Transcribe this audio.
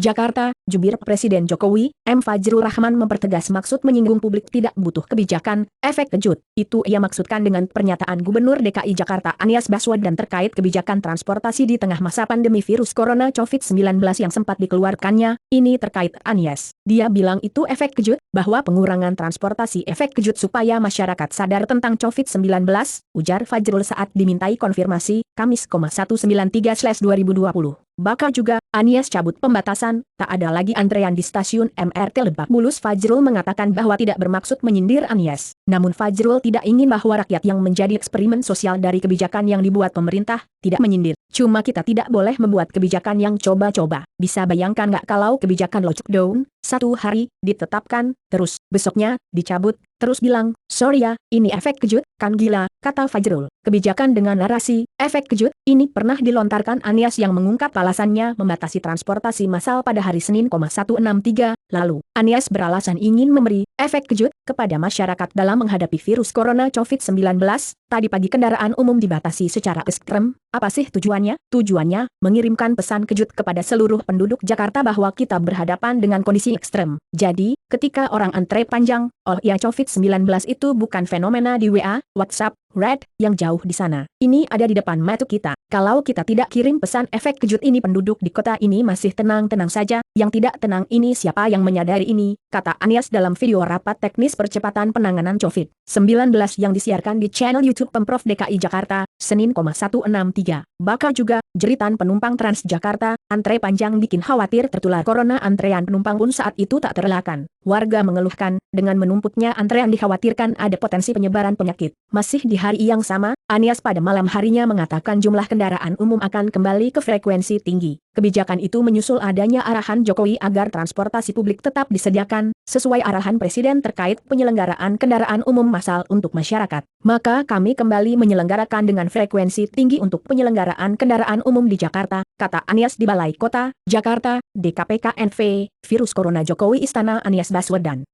Jakarta, jubir Presiden Jokowi, M. Fajrul Rahman mempertegas maksud menyinggung publik tidak butuh kebijakan, efek kejut. Itu ia maksudkan dengan pernyataan Gubernur DKI Jakarta Anies Baswedan terkait kebijakan transportasi di tengah masa pandemi virus corona COVID-19 yang sempat dikeluarkannya. Ini terkait Anies. Dia bilang itu efek kejut, bahwa pengurangan transportasi efek kejut supaya masyarakat sadar tentang COVID-19, ujar Fajrul saat dimintai konfirmasi, Kamis, 193/2020. Bakal juga, Anies cabut pembatasan, tak ada lagi antrean di stasiun MRT Lebak Bulus. Fajrul mengatakan bahwa tidak bermaksud menyindir Anies. Namun Fajrul tidak ingin bahwa rakyat yang menjadi eksperimen sosial dari kebijakan yang dibuat pemerintah, tidak menyindir. Cuma kita tidak boleh membuat kebijakan yang coba-coba. Bisa bayangkan nggak kalau kebijakan lockdown, 1 hari, ditetapkan, terus, besoknya, dicabut, terus bilang, sorry ya, ini efek kejut, kan gila, kata Fajrul. Kebijakan dengan narasi, efek kejut, ini pernah dilontarkan Anies yang mengungkap alasannya membatasi transportasi massal pada hari Senin, 163, lalu. Anies beralasan ingin memberi efek kejut kepada masyarakat dalam menghadapi virus corona COVID-19. Tadi pagi kendaraan umum dibatasi secara ekstrem. Apa sih tujuannya? Tujuannya, mengirimkan pesan kejut kepada seluruh penduduk Jakarta bahwa kita berhadapan dengan kondisi ekstrem. Jadi, ketika orang antre panjang, oh ya COVID-19 itu bukan fenomena di WA, WhatsApp, Red, yang jauh di sana. Ini ada di depan mata kita. Kalau kita tidak kirim pesan efek kejut ini, penduduk di kota ini masih tenang-tenang saja. Yang tidak tenang ini siapa yang menyadari ini, kata Anies dalam video rapat teknis percepatan penanganan COVID-19 yang disiarkan di channel YouTube Pemprov DKI Jakarta, Senin, 163. Bakal juga, jeritan penumpang Transjakarta, antre panjang bikin khawatir tertular corona. Antrean penumpang pun saat itu tak terelakkan. Warga mengeluhkan, dengan menumpuknya antrean dikhawatirkan ada potensi penyebaran penyakit. Masih di hari yang sama, Anies pada malam harinya mengatakan jumlah kendaraan umum akan kembali ke frekuensi tinggi. Kebijakan itu menyusul adanya arahan Jokowi agar transportasi publik tetap disediakan, sesuai arahan Presiden terkait penyelenggaraan kendaraan umum massal untuk masyarakat. Maka kami kembali menyelenggarakan dengan frekuensi tinggi untuk penyelenggaraan kendaraan umum di Jakarta, kata Anies di Balai Kota, Jakarta, DKPKNV, virus corona Jokowi Istana Anies Baswedan.